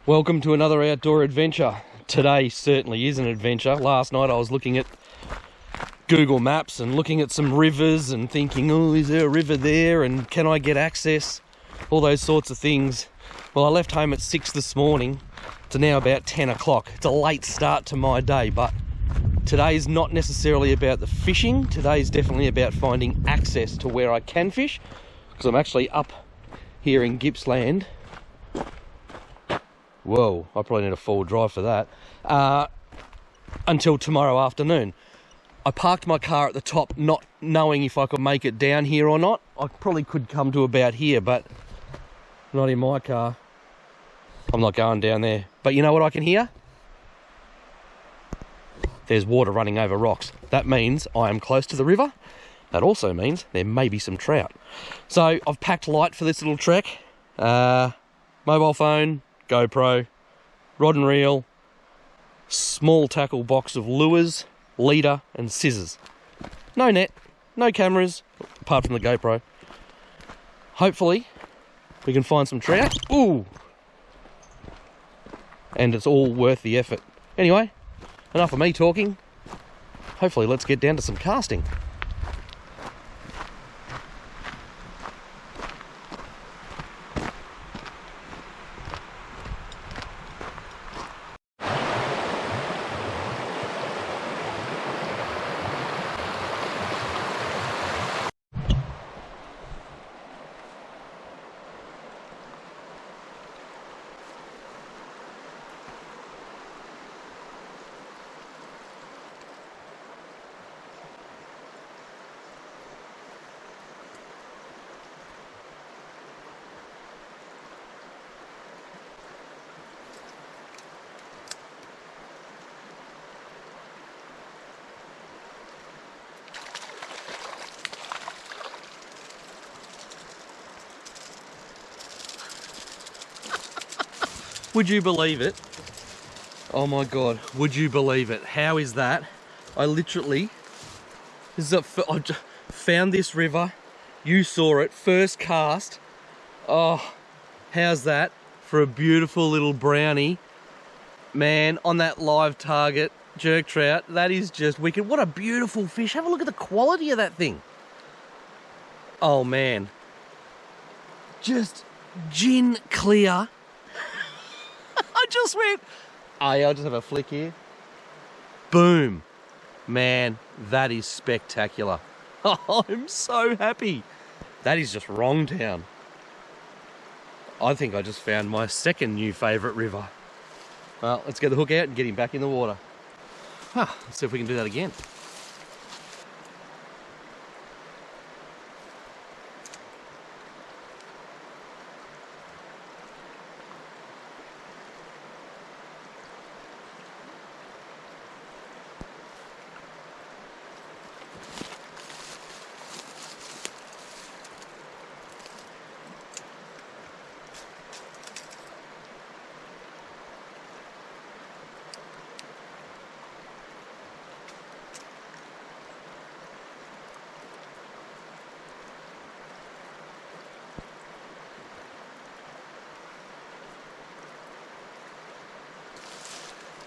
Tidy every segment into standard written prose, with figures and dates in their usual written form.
Welcome to another outdoor adventure. Today certainly is an adventure. Last night I was looking at Google Maps and looking at some rivers and thinking, oh, is there a river there and can I get access? All those sorts of things. Well, I left home at 6 this morning to now about 10 o'clock. It's a late start to my day, but today's not necessarily about the fishing. Today's definitely about finding access to where I can fish, because I'm actually up here in Gippsland. Whoa, I probably need a forward drive for that. Until tomorrow afternoon. I parked my car at the top, not knowing if I could make it down here or not. I probably could come to about here, but not in my car. I'm not going down there. But you know what I can hear? There's water running over rocks. That means I am close to the river. That also means there may be some trout. So I've packed light for this little trek. Mobile phone, GoPro, rod and reel, small tackle box of lures, leader and scissors. No net, no cameras, apart from the GoPro. Hopefully we can find some trout. Ooh! And it's all worth the effort. Anyway, enough of me talking. Hopefully let's get down to some casting. Would you believe it? Oh my God, would you believe it? How is that? I literally, I found this river, you saw it, first cast. Oh, how's that for a beautiful little brownie? Man, on that live target, jerk trout, that is just wicked. What a beautiful fish. Have a look at the quality of that thing. Oh man. Just gin clear. I just went, oh yeah, I'll just have a flick here. Boom. Man, that is spectacular. Oh, I'm so happy. That is just wrong town. I think I just found my second new favourite river. Well, let's get the hook out and get him back in the water. Let's see if we can do that again.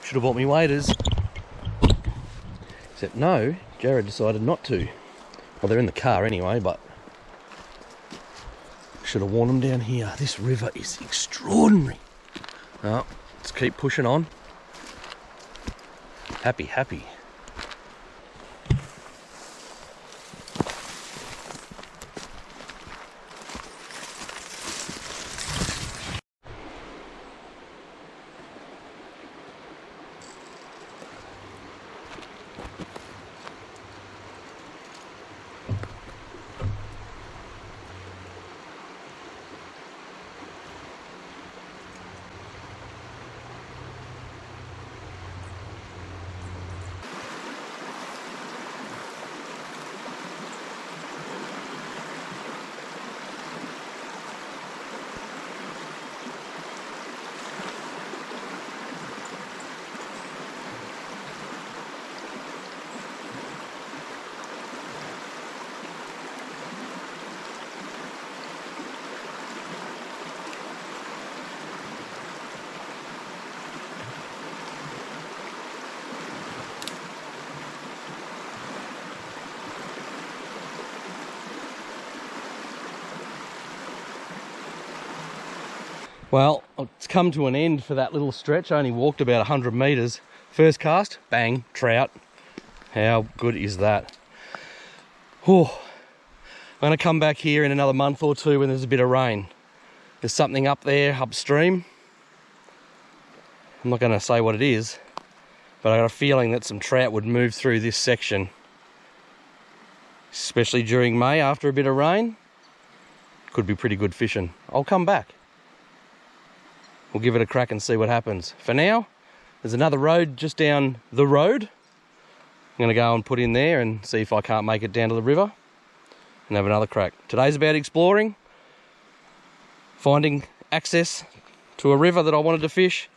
Should have bought me waders. Except no, Jared decided not to. Well, they're in the car anyway, but should have worn them down here. This river is extraordinary. Well, let's keep pushing on. Happy, happy. Well, it's come to an end for that little stretch. I only walked about 100 metres. First cast, bang, trout. How good is that? Oh, I'm going to come back here in another month or two when there's a bit of rain. There's something up there, upstream. I'm not going to say what it is, but I got a feeling that some trout would move through this section, especially during May after a bit of rain. Could be pretty good fishing. I'll come back. We'll give it a crack and see what happens. For now, there's another road just down the road. I'm going to go and put in there and see if I can't make it down to the river and have another crack. Today's about exploring, finding access to a river that I wanted to fish,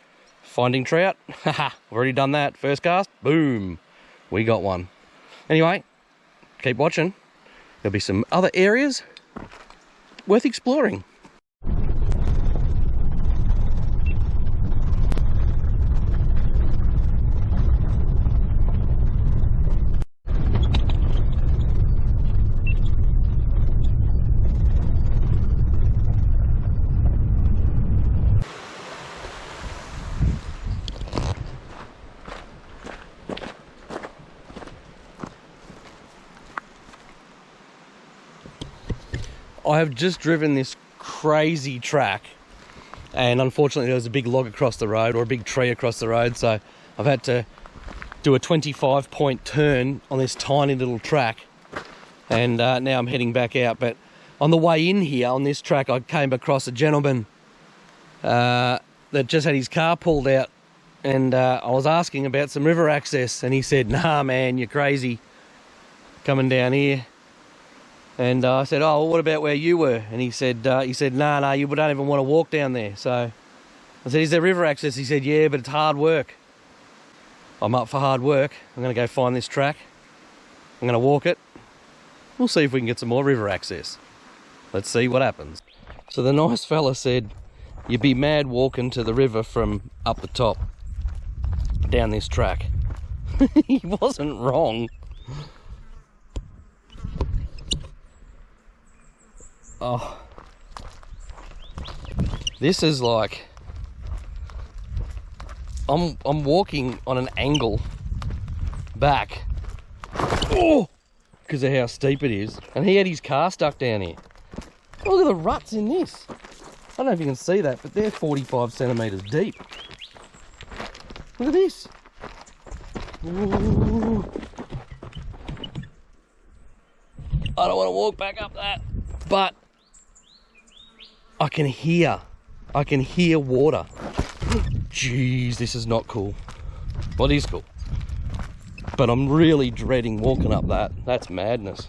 finding trout. Haha, I've already done that. First cast, boom, we got one. Anyway, keep watching. There'll be some other areas worth exploring. I have just driven this crazy track, and unfortunately there was a big log across the road, or a big tree across the road, so I've had to do a 25-point turn on this tiny little track, and now I'm heading back out. But on the way in here on this track, I came across a gentleman that just had his car pulled out, and I was asking about some river access, and he said, "Nah man, you're crazy coming down here." And I said, "Oh, well, what about where you were?" And he said, "Nah, you don't even want to walk down there." So I said, "Is there river access?" He said, "Yeah, but it's hard work." I'm up for hard work. I'm going to go find this track. I'm going to walk it. We'll see if we can get some more river access. Let's see what happens. So the nice fella said, "You'd be mad walking to the river from up the top down this track." He wasn't wrong. Oh, this is like, I'm walking on an angle back, oh, because of how steep it is, and he had his car stuck down here. Look at the ruts in this. I don't know if you can see that, but they're 45 centimetres deep. Look at this. Ooh. I don't want to walk back up that, but I can hear water. Jeez, this is not cool. Well, it is cool, but I'm really dreading walking up that. That's madness.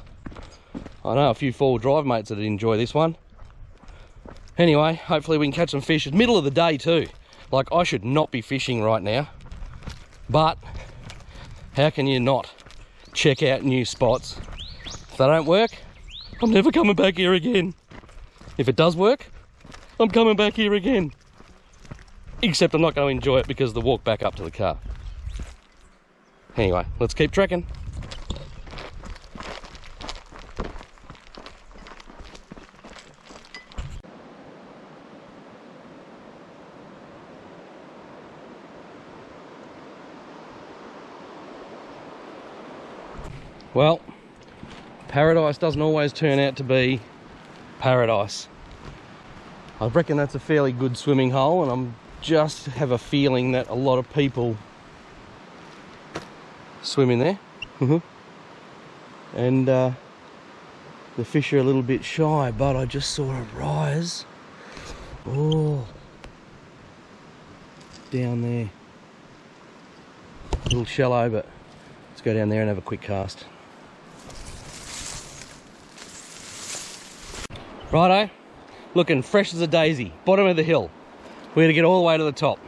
I know a few four-wheel drive mates that enjoy this one. Anyway, hopefully we can catch some fish. It's middle of the day too. Like, I should not be fishing right now, but how can you not check out new spots? If they don't work, I'm never coming back here again. If it does work, I'm coming back here again. Except I'm not going to enjoy it because of the walk back up to the car. Anyway, let's keep trekking. Well, paradise doesn't always turn out to be paradise. I reckon that's a fairly good swimming hole, and I'm just have a feeling that a lot of people swim in there. And the fish are a little bit shy, but I just saw a rise. Oh, down there. A little shallow, but let's go down there and have a quick cast. Righto, looking fresh as a daisy, bottom of the hill. We're gonna get all the way to the top.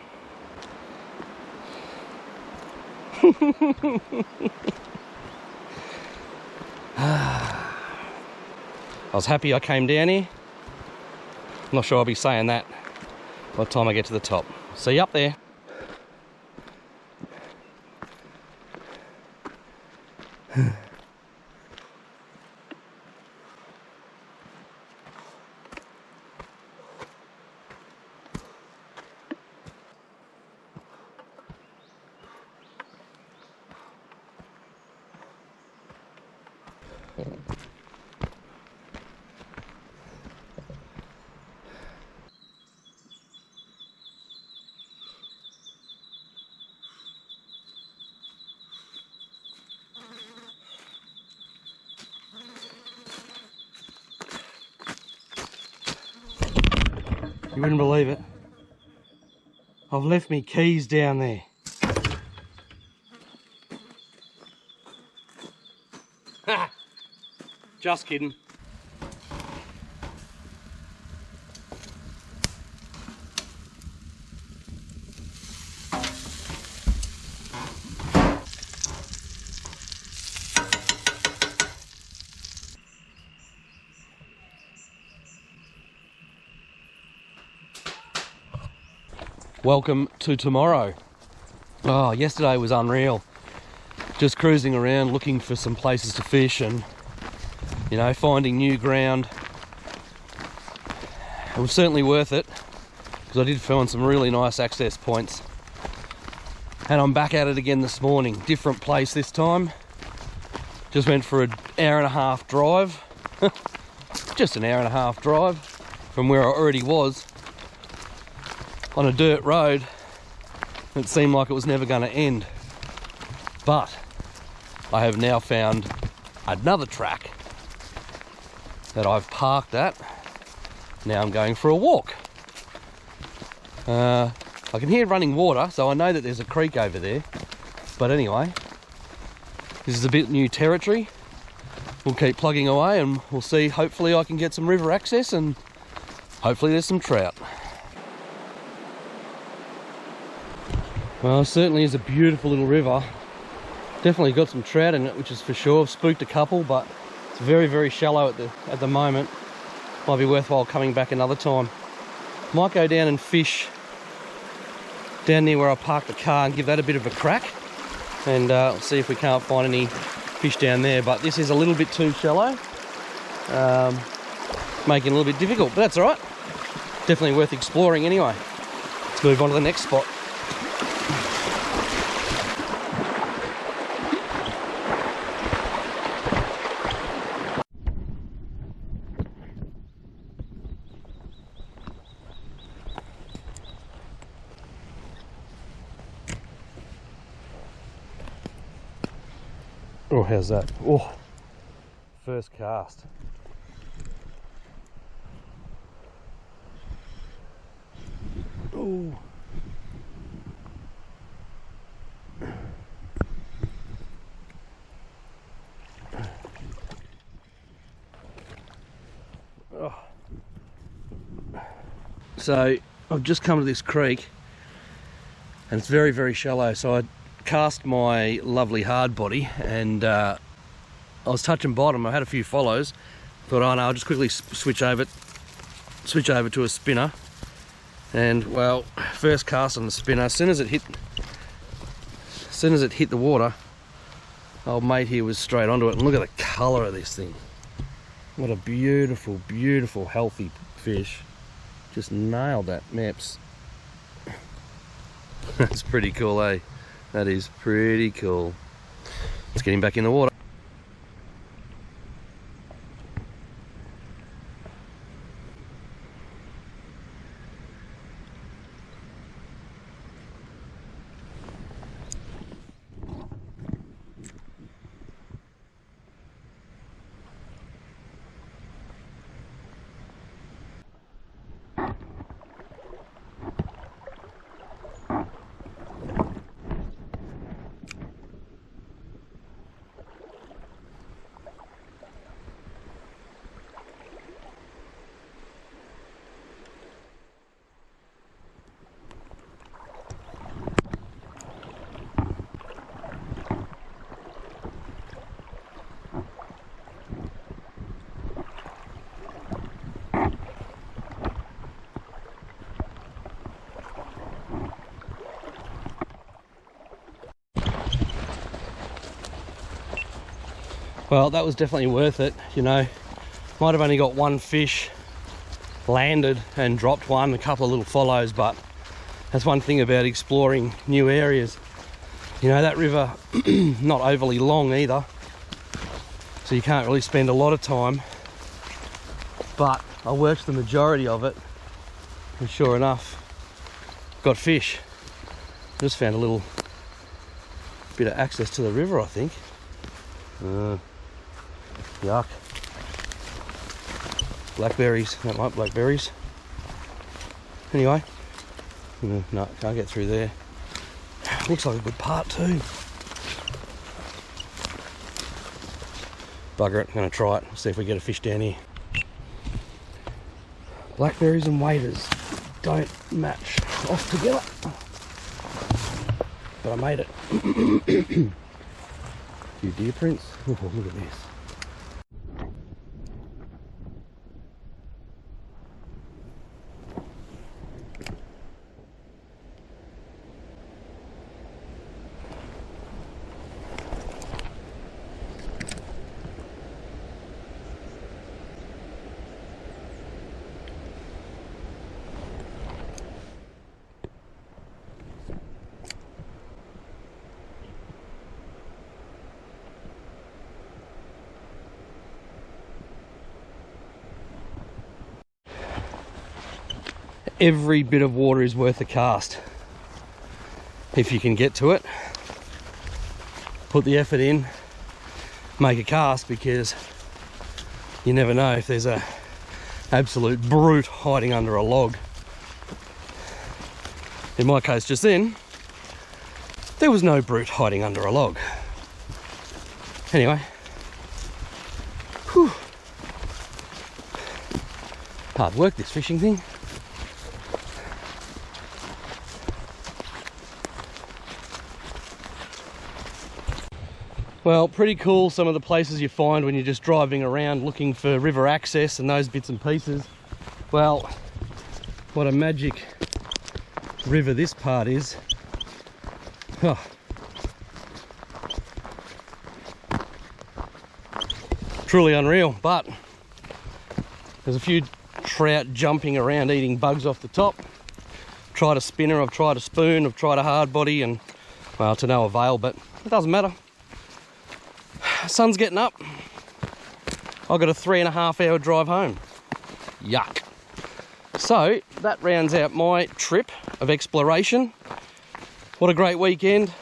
I was happy I came down here. Not sure I'll be saying that by the time I get to the top. See you up there. You wouldn't believe it. I've left me keys down there. Ha! Just kidding. Welcome to tomorrow. Oh, yesterday was unreal. Just cruising around looking for some places to fish and, you know, finding new ground. It was certainly worth it because I did find some really nice access points. And I'm back at it again this morning. Different place this time. Just went for an hour and a half drive. Just an hour and a half drive from where I already was. On a dirt road. It seemed like it was never going to end. But I have now found another track that I've parked at. Now I'm going for a walk. I can hear running water, so I know that there's a creek over there. But anyway, this is a bit new territory. We'll keep plugging away and we'll see. Hopefully I can get some river access and hopefully there's some trout. Well, it certainly is a beautiful little river. Definitely got some trout in it, which is for sure. I've spooked a couple, but it's very, very shallow at the moment. Might be worthwhile coming back another time. Might go down and fish down near where I parked the car and give that a bit of a crack. And see if we can't find any fish down there. But this is a little bit too shallow. Making it a little bit difficult, but that's all right. Definitely worth exploring anyway. Let's move on to the next spot. Oh, how's that? Oh, first cast. Oh. Oh. So I've just come to this creek and it's very, very shallow. So I cast my lovely hard body and I was touching bottom. I had a few follows. Thought, oh no, I'll just quickly switch over to a spinner. And well, first cast on the spinner, as soon as it hit the water, old mate here was straight onto it. And look at the colour of this thing. What a beautiful, beautiful, healthy fish. Just nailed that, Maps. That's pretty cool, eh? That is pretty cool. Let's get him back in the water. Well, that was definitely worth it, you know. Might have only got one fish landed and dropped one, a couple of little follows, but that's one thing about exploring new areas. You know, that river, not overly long either, so you can't really spend a lot of time, but I worked the majority of it, and sure enough, got fish. Just found a little bit of access to the river, I think. Yuck. Blackberries, that might blackberries. Anyway, no, can't get through there. Looks like a good part too. Bugger it, I'm going to try it, see if we get a fish down here. Blackberries and waders don't match off together, but I made it. Few deer prints. Oh, look at this. Every bit of water is worth a cast if you can get to it. Put the effort in, make a cast, because you never know if there's a absolute brute hiding under a log. In my case just then, there was no brute hiding under a log. Anyway, whew. Hard work, this fishing thing. Well, pretty cool some of the places you find when you're just driving around looking for river access and those bits and pieces. Well, what a magic river this part is. Oh. Truly unreal, but there's a few trout jumping around eating bugs off the top. Tried a spinner, I've tried a spoon, I've tried a hard body, and well, to no avail, but it doesn't matter. Sun's getting up. I've got a 3.5 hour drive home. Yuck. So that rounds out my trip of exploration. What a great weekend.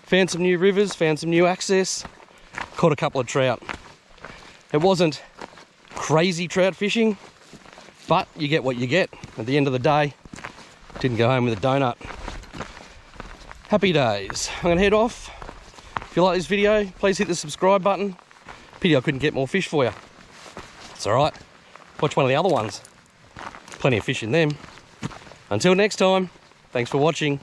Found some new rivers, found some new access, caught a couple of trout. It wasn't crazy trout fishing, but you get what you get. At the end of the day, didn't go home with a donut. Happy days. I'm gonna head off. If you like this video, please hit the subscribe button. Pity I couldn't get more fish for you. It's all right. Watch one of the other ones. Plenty of fish in them. Until next time, thanks for watching.